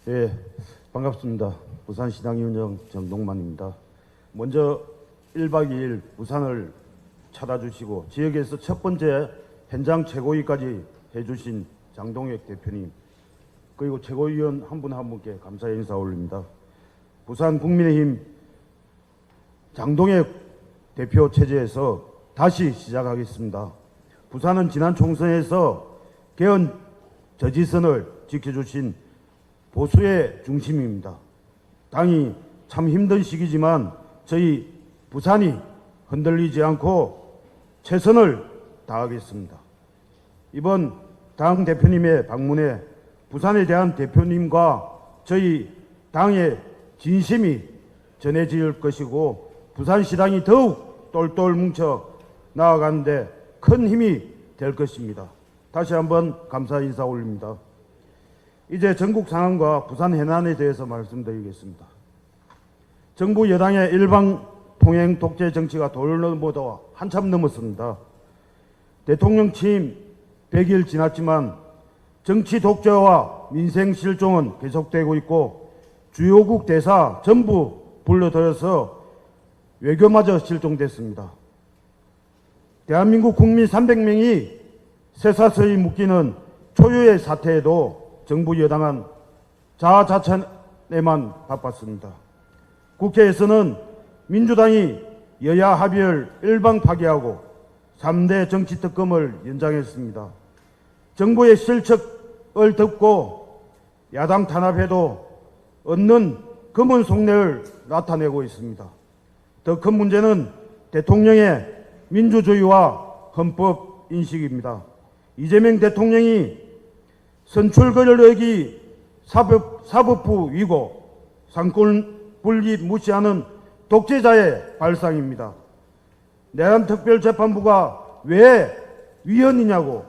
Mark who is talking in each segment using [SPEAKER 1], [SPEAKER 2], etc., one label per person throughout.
[SPEAKER 1] 예, 반갑습니다. 부산시당위원장 정동만입니다. 먼저 1박 2일 부산을 찾아주시고 지역에서 첫 번째 현장 최고위까지 해주신 장동혁 대표님, 그리고 최고위원 한 분 한 분께 감사의 인사 올립니다. 부산 국민의힘 장동혁 대표 체제에서 다시 시작하겠습니다. 부산은 지난 총선에서 개헌 저지선을 지켜주신 보수의 중심입니다. 당이 참 힘든 시기지만 저희 부산이 흔들리지 않고 최선을 다하겠습니다. 이번 당 대표님의 방문에 부산에 대한 대표님과 저희 당의 진심이 전해질 것이고 부산시당이 더욱 똘똘 뭉쳐 나아가는데 큰 힘이 될 것입니다. 다시 한번 감사 인사 올립니다. 이제 전국 상황과 부산 해난에 대해서 말씀드리겠습니다. 정부 여당의 일방 통행 독재 정치가 돌넘어도 한참 넘었습니다. 대통령 취임 100일 지났지만 정치 독재와 민생 실종은 계속되고 있고 주요국 대사 전부 불러들여서 외교마저 실종됐습니다. 대한민국 국민 300명이 쇠사슬이 묶이는 초유의 사태에도 정부 여당은 자아자찬에만 바빴습니다. 국회에서는 민주당이 여야 합의를 일방 파기하고 3대 정치특검을 연장했습니다. 정부의 실책을 덮고 야당 탄압해도 얻는 검은 속내를 나타내고 있습니다. 더 큰 문제는 대통령의 민주주의와 헌법 인식입니다. 이재명 대통령이 선출 권력이 사법부 위고 상권 분리 무시하는 독재자의 발상입니다. 내란특별재판부가 왜 위헌이냐고,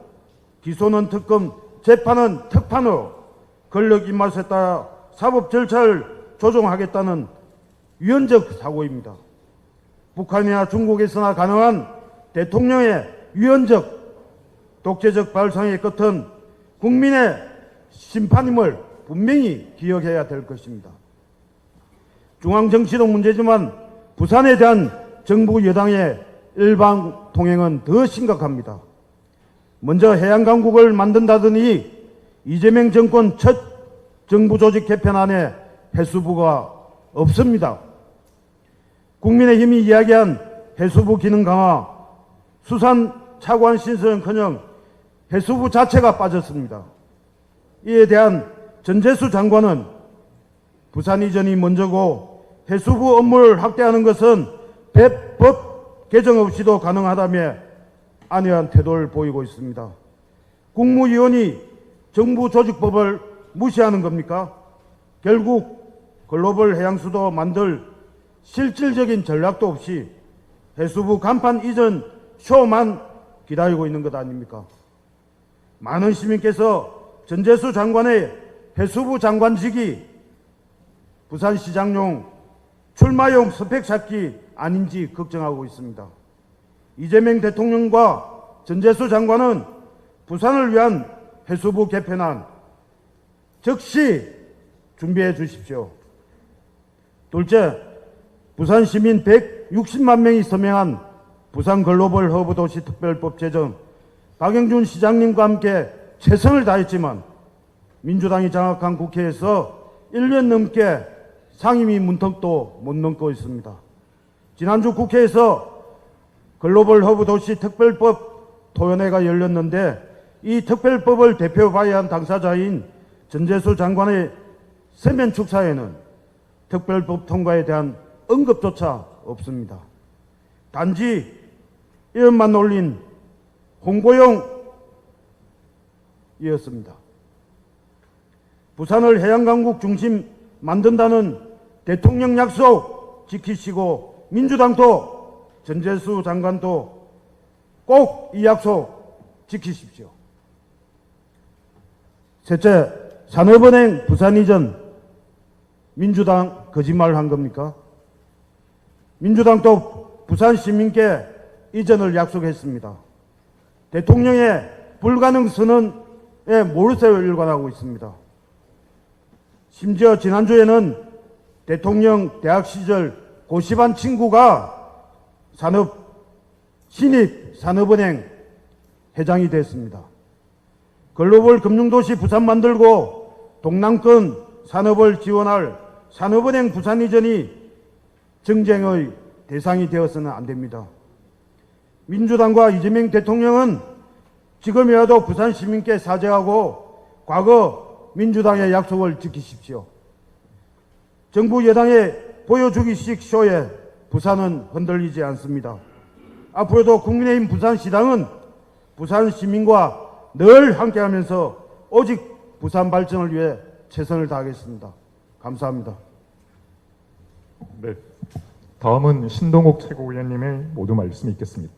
[SPEAKER 1] 기소는 특검, 재판은 특판으로 권력 입맛에 따라 사법 절차를 조정하겠다는 위헌적 사고입니다. 북한이나 중국에서나 가능한 대통령의 위헌적 독재적 발상의 끝은 국민의 심판임을 분명히 기억해야 될 것입니다. 중앙정치도 문제지만 부산에 대한 정부 여당의 일방 통행은 더 심각합니다. 먼저 해양강국을 만든다더니 이재명 정권 첫 정부 조직 개편안에 해수부가 없습니다. 국민의힘이 이야기한 해수부 기능 강화, 수산 차관 신설은커녕 해수부 자체가 빠졌습니다. 이에 대한 전재수 장관은 부산 이전이 먼저고 해수부 업무를 확대하는 것은 법 개정 없이도 가능하다며 안이한 태도를 보이고 있습니다. 국무위원이 정부 조직법을 무시하는 겁니까? 결국 글로벌 해양수도 만들 실질적인 전략도 없이 해수부 간판 이전 쇼만 기다리고 있는 것 아닙니까? 많은 시민께서 전재수 장관의 해수부 장관직이 부산시장용 출마용 스펙 찾기 아닌지 걱정하고 있습니다. 이재명 대통령과 전재수 장관은 부산을 위한 해수부 개편안 즉시 준비해 주십시오. 둘째, 부산 시민 160만 명이 서명한 부산 글로벌 허브 도시 특별법 제정, 박영준 시장님과 함께 최선을 다했지만 민주당이 장악한 국회에서 1년 넘게 상임위 문턱도 못 넘고 있습니다. 지난주 국회에서 글로벌 허브 도시 특별법 토론회가 열렸는데 이 특별법을 대표봐야 한 당사자인 전재수 장관의 서면 축사에는 특별법 통과에 대한 언급조차 없습니다. 단지 이름만 올린 홍보용이었습니다. 부산을 해양강국 중심 만든다는 대통령 약속 지키시고 민주당도 전재수 장관도 꼭 이 약속 지키십시오. 셋째, 산업은행 부산 이전 민주당 거짓말한 겁니까? 민주당도 부산 시민께 이전을 약속했습니다. 대통령의 불가능 선언에 몰세를 일관하고 있습니다. 심지어 지난주에는 대통령 대학 시절 고시반 친구가 신입산업은행 회장이 됐습니다. 글로벌 금융도시 부산 만들고 동남권 산업을 지원할 산업은행 부산 이전이 정쟁의 대상이 되어서는 안 됩니다. 민주당과 이재명 대통령은 지금이라도 부산 시민께 사죄하고 과거 민주당의 약속을 지키십시오. 정부 여당의 보여주기식 쇼에 부산은 흔들리지 않습니다. 앞으로도 국민의힘 부산시당은 부산 시민과 늘 함께하면서 오직 부산 발전을 위해 최선을 다하겠습니다. 감사합니다.
[SPEAKER 2] 네, 다음은 신동욱 최고위원님의 모두 말씀이 있겠습니다.